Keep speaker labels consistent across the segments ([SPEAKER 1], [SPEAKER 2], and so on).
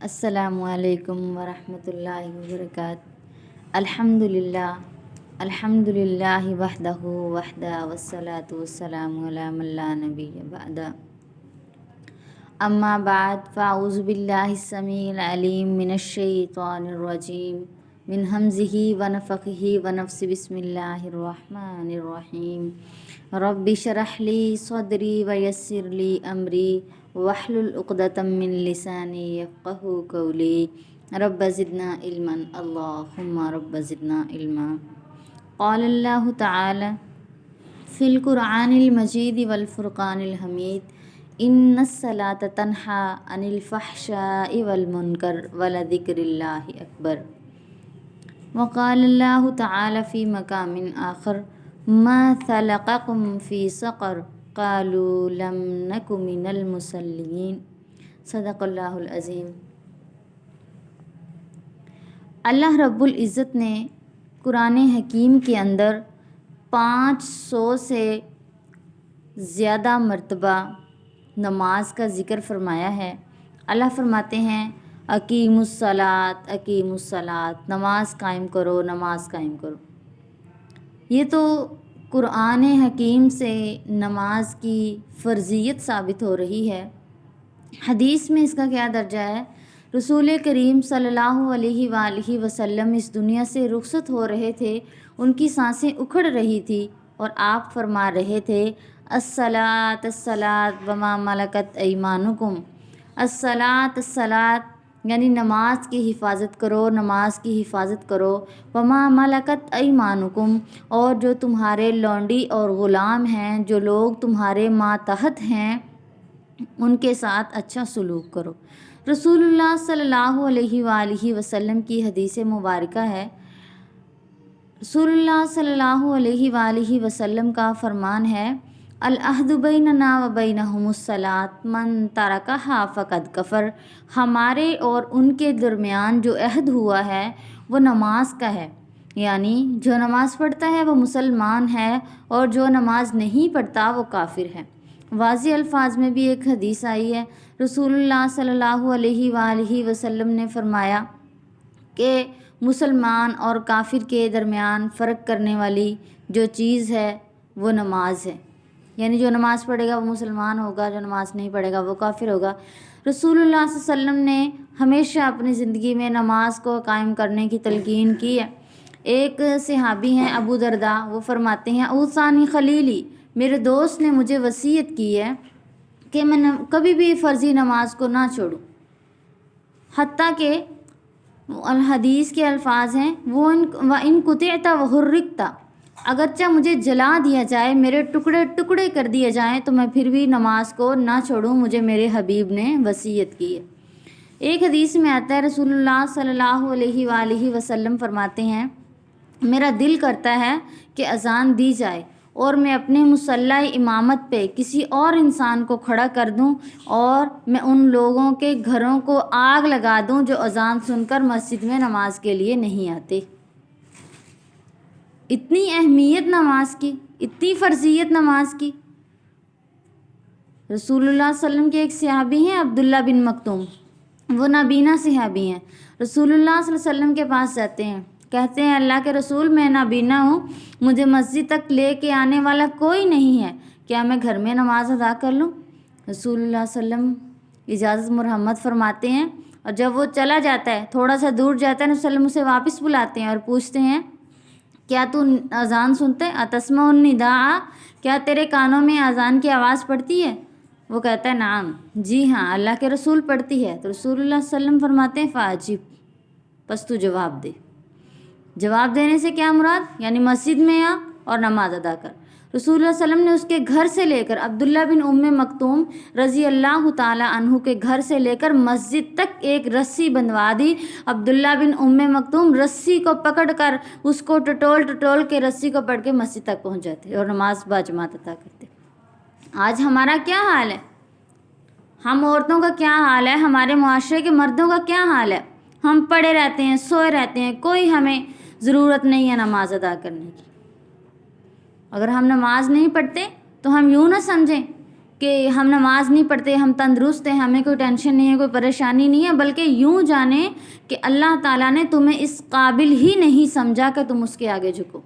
[SPEAKER 1] السلام علیکم ورحمۃ اللہ وبرکاتہ۔ الحمد للہ وحدہ والصلاة والسلام علی من لا نبی بعد۔ اما بعد فاعوذ باللہ السمیع العلیم من الشیطان الرجیم من ھمزہ ونفخہ ونفثہ بسم اللہ الرحمن الرحیم۔ رب اشرح لی صدری ویسر لی امری واحلل عقدۃ من لسانی یفقہوا قولی۔ رب زدنا علما، اللہم رب زدنا علما۔ قال اللہ تعالی فی القرآن المجید والفرقان الحمید ان الصلاۃ تنہی عن الفحشاء والمنکر ولذکر اللہ اکبر۔ وقال اللہ تعالی فی مقام آخر ما سلککم فی سقر قالوا لم نک من المصلین۔ صدق اللہ العظیم۔ اللہ رب العزت نے قرآن حکیم کے اندر 500 سے زیادہ مرتبہ نماز کا ذکر فرمایا ہے۔ اللہ فرماتے ہیں اقیم الصلاۃ، اقیم الصلاۃ، نماز قائم کرو، نماز قائم کرو۔ یہ تو قرآن حکیم سے نماز کی فرضیت ثابت ہو رہی ہے۔ حدیث میں اس کا کیا درجہ ہے؟ رسول کریم صلی اللہ علیہ وآلہ وسلم اس دنیا سے رخصت ہو رہے تھے، ان کی سانسیں اکھڑ رہی تھی اور آپ فرما رہے تھے الصلاۃ الصلاۃ وما ملکت ایمانکم۔ الصلاۃ الصلاۃ یعنی نماز کی حفاظت کرو، نماز کی حفاظت کرو۔ وما ملکت ایمانکم، اور جو تمہارے لونڈی اور غلام ہیں، جو لوگ تمہارے ماتحت ہیں، ان کے ساتھ اچھا سلوک کرو۔ رسول اللہ صلی اللہ علیہ وآلہ وسلم کی حدیث مبارکہ ہے، رسول اللہ صلی اللہ علیہ وآلہ وسلم کا فرمان ہے العہد بیننا وبینہم الصلاۃ من ترکہا فقد کفر۔ ہمارے اور ان کے درمیان جو عہد ہوا ہے وہ نماز کا ہے، یعنی جو نماز پڑھتا ہے وہ مسلمان ہے اور جو نماز نہیں پڑھتا وہ کافر ہے۔ واضح الفاظ میں بھی ایک حدیث آئی ہے، رسول اللہ صلی اللہ علیہ وآلہ وسلم نے فرمایا کہ مسلمان اور کافر کے درمیان فرق کرنے والی جو چیز ہے وہ نماز ہے، یعنی جو نماز پڑھے گا وہ مسلمان ہوگا، جو نماز نہیں پڑھے گا وہ کافر ہوگا۔ رسول اللہ صلی اللہ علیہ وسلم نے ہمیشہ اپنی زندگی میں نماز کو قائم کرنے کی تلقین کی ہے۔ ایک صحابی ہیں ابو درداء، وہ فرماتے ہیں اوصانی خلیلی، میرے دوست نے مجھے وصیت کی ہے کہ میں کبھی بھی فرضی نماز کو نہ چھوڑوں، حتیٰ کہ الحدیث کے الفاظ ہیں وَإِن قُطِعْتَ وَحُرِّقْتَ، اگرچہ مجھے جلا دیا جائے، میرے ٹکڑے ٹکڑے کر دیے جائیں تو میں پھر بھی نماز کو نہ چھوڑوں، مجھے میرے حبیب نے وصیت کی ہے۔ ایک حدیث میں آتا ہے رسول اللہ صلی اللہ علیہ وآلہ وسلم فرماتے ہیں میرا دل کرتا ہے کہ اذان دی جائے اور میں اپنے مصلی امامت پہ کسی اور انسان کو کھڑا کر دوں اور میں ان لوگوں کے گھروں کو آگ لگا دوں جو اذان سن کر مسجد میں نماز کے لیے نہیں آتے۔ اتنی اہمیت نماز کی، اتنی فرضیت نماز کی۔ رسول اللہ صلی اللہ علیہ وسلم کے ایک صحابی ہیں عبداللہ بن مکتوم، وہ نابینا صحابی ہیں، رسول اللہ صلی اللہ علیہ وسلم کے پاس جاتے ہیں، کہتے ہیں اللہ کے رسول میں نابینا ہوں، مجھے مسجد تک لے کے آنے والا کوئی نہیں ہے، کیا میں گھر میں نماز ادا کر لوں؟ رسول اللہ صلی اللہ علیہ وسلم اجازت مرحمت فرماتے ہیں، اور جب وہ چلا جاتا ہے، تھوڑا سا دور جاتا ہے، رسول اللہ علیہ وسلم اسے واپس بلاتے ہیں اور پوچھتے ہیں کیا تو اذان سنتے؟ اتسمع النداء، کیا تیرے کانوں میں اذان کی آواز پڑتی ہے؟ وہ کہتا ہے نعم، جی ہاں اللہ کے رسول پڑھتی ہے۔ تو رسول اللہ صلی اللہ علیہ وسلم فرماتے ہیں فاجب، پس تو جواب دے۔ جواب دینے سے کیا مراد؟ یعنی مسجد میں آ اور نماز ادا کر۔ رسول اللہ صلی اللہ علیہ وسلم نے اس کے گھر سے لے کر عبداللہ بن مکتوم رضی اللہ تعالی عنہ کے گھر سے لے کر مسجد تک ایک رسی بندھوا دی۔ عبداللہ بن مکتوم رسی کو پکڑ کر اس کو ٹٹول کے رسی کو پکڑ کے مسجد تک پہنچ جاتے اور نماز باجماعت ادا کرتے۔ آج ہمارا کیا حال ہے؟ ہم عورتوں کا کیا حال ہے؟ ہمارے معاشرے کے مردوں کا کیا حال ہے؟ ہم پڑے رہتے ہیں، سوئے رہتے ہیں، کوئی ہمیں ضرورت نہیں ہے نماز ادا کرنے کی۔ اگر ہم نماز نہیں پڑھتے تو ہم یوں نہ سمجھیں کہ ہم نماز نہیں پڑھتے، ہم تندرست ہیں، ہمیں کوئی ٹینشن نہیں ہے، کوئی پریشانی نہیں ہے، بلکہ یوں جانیں کہ اللہ تعالیٰ نے تمہیں اس قابل ہی نہیں سمجھا کہ تم اس کے آگے جھکو۔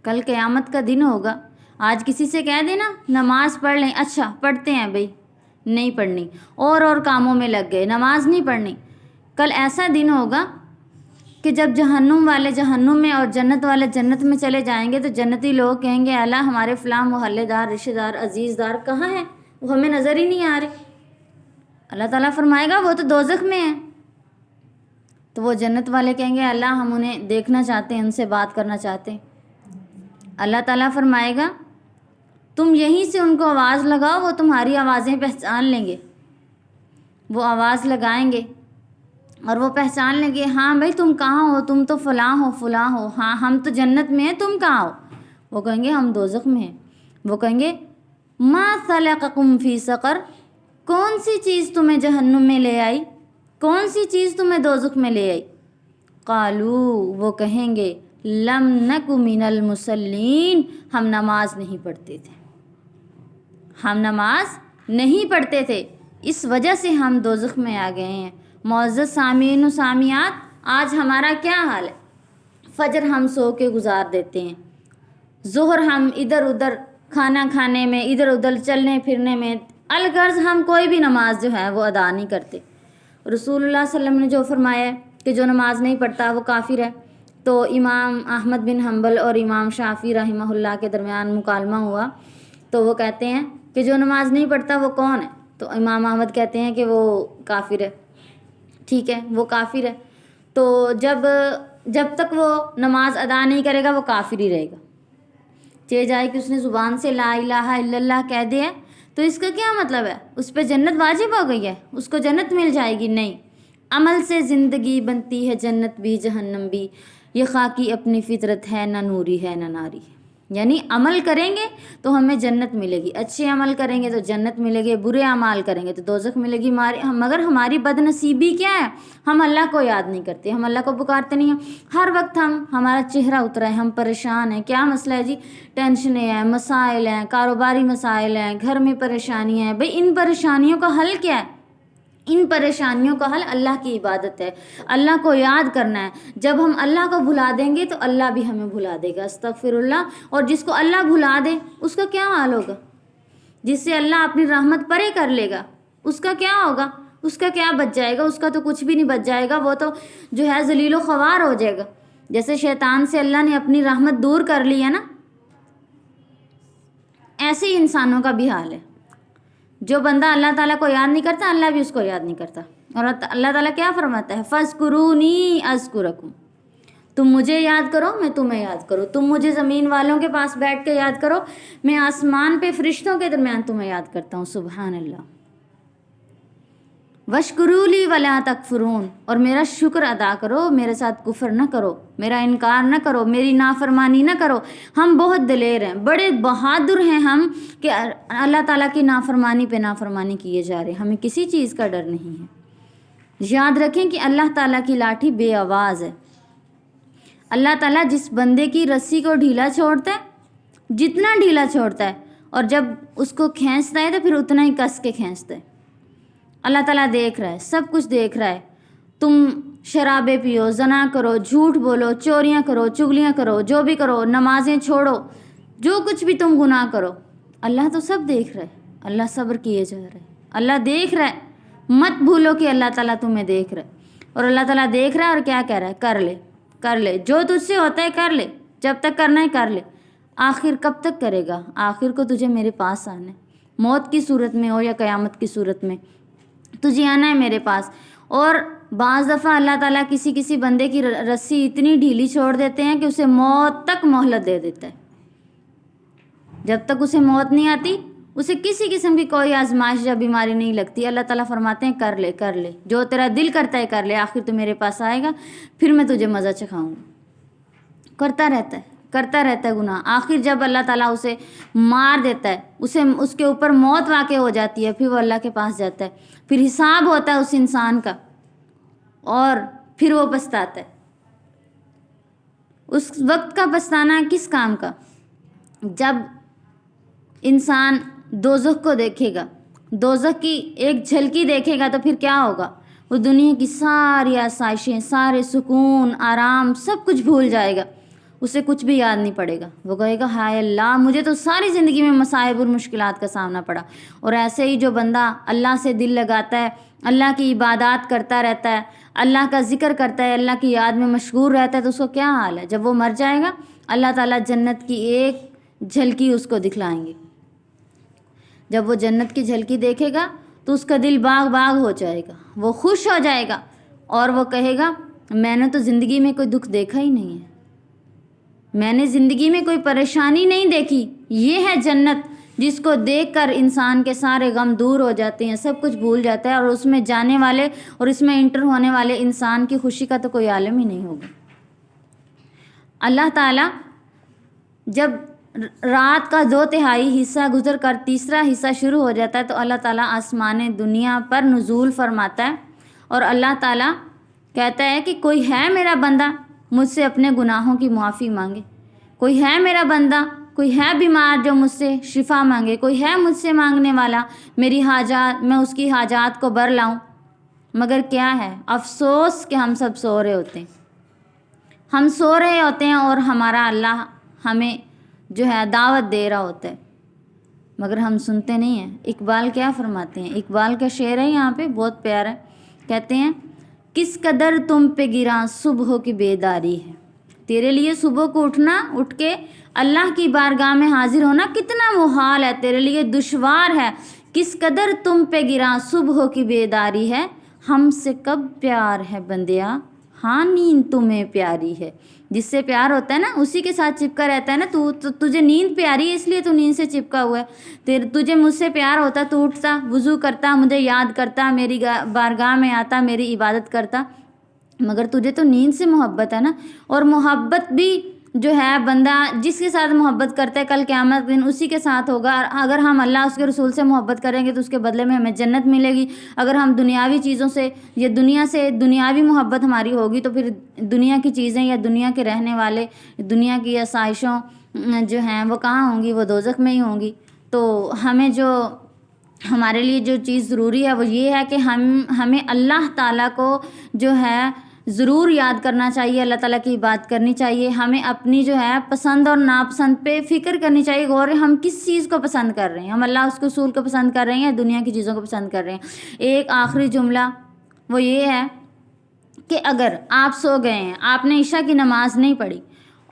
[SPEAKER 1] کل قیامت کا دن ہوگا، آج کسی سے کہہ دینا نماز پڑھ لیں، اچھا پڑھتے ہیں بھائی، نہیں پڑھنی، اور کاموں میں لگ گئے، نماز نہیں پڑھنی۔ کل ایسا دن ہوگا کہ جب جہنم والے جہنم میں اور جنت والے جنت میں چلے جائیں گے تو جنتی لوگ کہیں گے اللہ ہمارے فلاں محلے دار، رشتہ دار، عزیز دار کہاں ہیں؟ وہ ہمیں نظر ہی نہیں آ رہے۔ اللہ تعالیٰ فرمائے گا وہ تو دوزخ میں ہیں۔ تو وہ جنت والے کہیں گے اللہ ہم انہیں دیکھنا چاہتے ہیں، ان سے بات کرنا چاہتے ہیں۔ اللہ تعالیٰ فرمائے گا تم یہیں سے ان کو آواز لگاؤ، وہ تمہاری آوازیں پہچان لیں گے۔ وہ آواز لگائیں گے اور وہ پہچان لیں گے ہاں بھائی تم کہاں ہو، تم تو فلاں ہو فلاں ہو، ہاں ہم تو جنت میں ہیں، تم کہاں ہو؟ وہ کہیں گے ہم دوزخ میں ہیں۔ وہ کہیں گے ما سلککم فی سقر، کون سی چیز تمہیں جہنم میں لے آئی، کون سی چیز تمہیں دوزخ میں لے آئی؟ قالو، وہ کہیں گے لم نک من المصلین، ہم نماز نہیں پڑھتے تھے، ہم نماز نہیں پڑھتے تھے، اس وجہ سے ہم دوزخ میں آ گئے ہیں۔ معزز سامعین و سامعات، آج ہمارا کیا حال ہے؟ فجر ہم سو کے گزار دیتے ہیں، ظہر ہم ادھر ادھر کھانا کھانے میں، ادھر ادھر چلنے پھرنے میں، الغرض ہم کوئی بھی نماز جو ہے وہ ادا نہیں کرتے۔ رسول اللہ صلی اللہ علیہ وسلم نے جو فرمایا ہے کہ جو نماز نہیں پڑھتا وہ کافر ہے، تو امام احمد بن حنبل اور امام شافعی رحمہ اللہ کے درمیان مکالمہ ہوا، تو وہ کہتے ہیں کہ جو نماز نہیں پڑھتا وہ کون ہے؟ تو امام احمد کہتے ہیں کہ وہ کافر ہے۔ ٹھیک ہے، وہ کافر ہے، تو جب تک وہ نماز ادا نہیں کرے گا وہ کافر ہی رہے گا، چاہے جائے کہ اس نے زبان سے لا الہ الا اللہ کہہ دیا، تو اس کا کیا مطلب ہے؟ اس پہ جنت واجب ہو گئی ہے، اس کو جنت مل جائے گی؟ نہیں، عمل سے زندگی بنتی ہے، جنت بھی جہنم بھی، یہ خاکی اپنی فطرت ہے، نہ نوری ہے نہ ناری ہے۔ یعنی عمل کریں گے تو ہمیں جنت ملے گی، اچھے عمل کریں گے تو جنت ملے گی، برے اعمال کریں گے تو دوزخ ملے گی۔ مگر ہماری بد نصیبی کیا ہے؟ ہم اللہ کو یاد نہیں کرتے، ہم اللہ کو پکارتے نہیں ہیں، ہر وقت ہمارا چہرہ اترا ہے، ہم پریشان ہیں۔ کیا مسئلہ ہے جی؟ ٹینشنیں ہیں، مسائل ہیں، کاروباری مسائل ہیں، گھر میں پریشانیاں ہیں۔ بھئی ان پریشانیوں کا حل کیا ہے؟ ان پریشانیوں کا حل اللہ کی عبادت ہے، اللہ کو یاد کرنا ہے۔ جب ہم اللہ کو بھلا دیں گے تو اللہ بھی ہمیں بھلا دے گا، استغفر اللہ۔ اور جس کو اللہ بھلا دے اس کا کیا حال ہوگا؟ جس سے اللہ اپنی رحمت پرے کر لے گا اس کا کیا ہوگا؟ اس کا کیا بچ جائے گا؟ اس کا تو کچھ بھی نہیں بچ جائے گا، وہ تو جو ہے ذلیل و خوار ہو جائے گا۔ جیسے شیطان سے اللہ نے اپنی رحمت دور کر لی ہے نا، ایسے ہی انسانوں کا بھی حال ہے۔ جو بندہ اللہ تعالیٰ کو یاد نہیں کرتا اللہ بھی اس کو یاد نہیں کرتا۔ اور اللہ تعالیٰ کیا فرماتا ہے؟ فَاذْكُرُونِي أَذْكُرَكُمْ، تم مجھے یاد کرو میں تمہیں یاد کروں، تم مجھے زمین والوں کے پاس بیٹھ کے یاد کرو، میں آسمان پہ فرشتوں کے درمیان تمہیں یاد کرتا ہوں۔ سبحان اللہ۔ وَاشْكُرُوا لِي وَلَا تَكْفُرُونَ، اور میرا شکر ادا کرو، میرے ساتھ کفر نہ کرو، میرا انکار نہ کرو، میری نافرمانی نہ کرو۔ ہم بہت دلیر ہیں، بڑے بہادر ہیں ہم کہ اللہ تعالیٰ کی نافرمانی پہ نافرمانی کیے جا رہے ہیں، ہمیں کسی چیز کا ڈر نہیں ہے۔ یاد رکھیں کہ اللہ تعالیٰ کی لاٹھی بے آواز ہے۔ اللہ تعالیٰ جس بندے کی رسی کو ڈھیلا چھوڑتا ہے، جتنا ڈھیلا چھوڑتا ہے، اور جب اس کو کھینچتا ہے تو پھر اتنا ہی کس کے کھینچتا ہے۔ اللہ تعالیٰ دیکھ رہا ہے، سب کچھ دیکھ رہا ہے۔ تم شرابیں پیو، زنا کرو، جھوٹ بولو، چوریاں کرو، چگلیاں کرو، جو بھی کرو، نمازیں چھوڑو، جو کچھ بھی تم گناہ کرو، اللہ تو سب دیکھ رہا ہے۔ اللہ صبر کیے جا رہا ہے، اللہ دیکھ رہا ہے۔ مت بھولو کہ اللہ تعالیٰ تمہیں دیکھ رہا ہے، اور اللہ تعالیٰ دیکھ رہا ہے اور کیا کہہ رہا ہے؟ کر لے، کر لے، جو تجھ سے ہوتا ہے کر لے، جب تک کرنا ہے کر لے۔ آخر کب تک کرے گا؟ آخر کو تجھے میرے پاس آنا ہے، موت کی صورت میں ہو یا قیامت کی صورت میں تجھے آنا ہے میرے پاس۔ اور بعض دفعہ اللہ تعالیٰ کسی بندے کی رسی اتنی ڈھیلی چھوڑ دیتے ہیں کہ اسے موت تک مہلت دے دیتا ہے۔ جب تک اسے موت نہیں آتی اسے کسی قسم کی کوئی آزمائش یا بیماری نہیں لگتی، اللہ تعالیٰ فرماتے ہیں کر لے، کر لے، جو تیرا دل کرتا ہے کر لے، آخر تو میرے پاس آئے گا، پھر میں تجھے مزہ چکھاؤں گا۔ کرتا رہتا ہے گناہ، آخر جب اللہ تعالیٰ اسے مار دیتا ہے، اس کے اوپر موت واقع ہو جاتی ہے، پھر وہ اللہ کے پاس جاتا ہے، پھر حساب ہوتا ہے اس انسان کا، اور پھر وہ پچھتاتا ہے۔ اس وقت کا پچھتانا کس کام کا؟ جب انسان دوزخ کو دیکھے گا، دوزخ کی ایک جھلکی دیکھے گا تو پھر کیا ہوگا؟ وہ دنیا کی ساری آسائشیں، سارے سکون، آرام، سب کچھ بھول جائے گا، اسے کچھ بھی یاد نہیں پڑے گا۔ وہ کہے گا ہائے اللہ، مجھے تو ساری زندگی میں مصائب اور مشکلات کا سامنا پڑا۔ اور ایسے ہی جو بندہ اللہ سے دل لگاتا ہے، اللہ کی عبادات کرتا رہتا ہے، اللہ کا ذکر کرتا ہے، اللہ کی یاد میں مشغول رہتا ہے، تو اس کو کیا حال ہے؟ جب وہ مر جائے گا اللہ تعالیٰ جنت کی ایک جھلکی اس کو دکھلائیں گے۔ جب وہ جنت کی جھلکی دیکھے گا تو اس کا دل باغ باغ ہو جائے گا، وہ خوش ہو جائے گا اور وہ کہے گا میں نے تو زندگی میں کوئی دکھ دیکھا ہی نہیں ہے، میں نے زندگی میں کوئی پریشانی نہیں دیکھی۔ یہ ہے جنت جس کو دیکھ کر انسان کے سارے غم دور ہو جاتے ہیں، سب کچھ بھول جاتا ہے، اور اس میں جانے والے اور اس میں انٹر ہونے والے انسان کی خوشی کا تو کوئی عالم ہی نہیں ہوگا۔ اللہ تعالیٰ جب رات کا 2/3 حصہ گزر کر تیسرا حصہ شروع ہو جاتا ہے تو اللہ تعالیٰ آسمان دنیا پر نزول فرماتا ہے، اور اللہ تعالیٰ کہتا ہے کہ کوئی ہے میرا بندہ مجھ سے اپنے گناہوں کی معافی مانگے، کوئی ہے میرا بندہ، کوئی ہے بیمار جو مجھ سے شفا مانگے، کوئی ہے مجھ سے مانگنے والا میری حاجات، میں اس کی حاجات کو بر لاؤں۔ مگر کیا ہے افسوس کہ ہم سب سو رہے ہوتے ہیں، ہم سو رہے ہوتے ہیں اور ہمارا اللہ ہمیں جو ہے دعوت دے رہا ہوتا ہے، مگر ہم سنتے نہیں ہیں۔ اقبال کیا فرماتے ہیں؟ اقبال کا شعر ہے یہاں پہ، بہت پیارا ہے، کہتے ہیں کس قدر تم پہ گراں صبح کی بیداری ہے، تیرے لیے صبح کو اٹھنا، اٹھ کے اللہ کی بارگاہ میں حاضر ہونا کتنا محال ہے، تیرے لیے دشوار ہے۔ کس قدر تم پہ گراں صبح کی بیداری ہے، ہم سے کب پیار ہے بندیا، ہاں نیند تمہیں پیاری ہے۔ جس سے پیار ہوتا ہے نا اسی کے ساتھ چپکا رہتا ہے نا، تجھے نیند پیاری ہے اس لیے تو نیند سے چپکا ہوا ہے۔ تجھے مجھ سے پیار ہوتا تو اٹھتا، وضو کرتا، مجھے یاد کرتا، میری بارگاہ میں آتا، میری عبادت کرتا، مگر تجھے تو نیند سے محبت ہے نا۔ اور محبت بھی جو ہے بندہ جس کے ساتھ محبت کرتا ہے کل قیامت دن اسی کے ساتھ ہوگا۔ اگر ہم اللہ اس کے رسول سے محبت کریں گے تو اس کے بدلے میں ہمیں جنت ملے گی۔ اگر ہم دنیاوی چیزوں سے یا دنیا سے دنیاوی محبت ہماری ہوگی تو پھر دنیا کی چیزیں یا دنیا کے رہنے والے، دنیا کی آسائشوں جو ہیں وہ کہاں ہوں گی؟ وہ دوزخ میں ہی ہوں گی۔ تو ہمیں جو ہمارے لیے جو چیز ضروری ہے وہ یہ ہے کہ ہمیں اللہ تعالیٰ کو جو ہے ضرور یاد کرنا چاہیے، اللہ تعالیٰ کی بات کرنی چاہیے، ہمیں اپنی جو ہے پسند اور ناپسند پہ فکر کرنی چاہیے، غور ہم کس چیز کو پسند کر رہے ہیں، ہم اللہ اس کے رسول کو پسند کر رہے ہیں یا دنیا کی چیزوں کو پسند کر رہے ہیں۔ ایک آخری جملہ وہ یہ ہے کہ اگر آپ سو گئے ہیں، آپ نے عشاء کی نماز نہیں پڑھی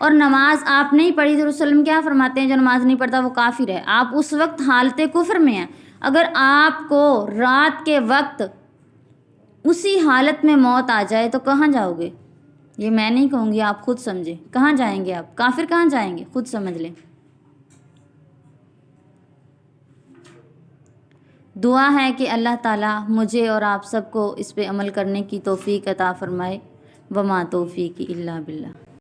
[SPEAKER 1] اور نماز آپ نہیں پڑھی تو رسول اللہ کیا فرماتے ہیں جو نماز نہیں پڑھتا وہ کافر ہے، آپ اس وقت حالت کفر میں ہیں۔ اگر آپ کو رات کے وقت اسی حالت میں موت آ جائے تو کہاں جاؤ گے؟ یہ میں نہیں کہوں گی، آپ خود سمجھیں، کہاں جائیں گے آپ؟ کافر کہاں جائیں گے؟ خود سمجھ لیں۔ دعا ہے کہ اللہ تعالیٰ مجھے اور آپ سب کو اس پہ عمل کرنے کی توفیق عطا فرمائے۔ وما توفیقی الا باللہ۔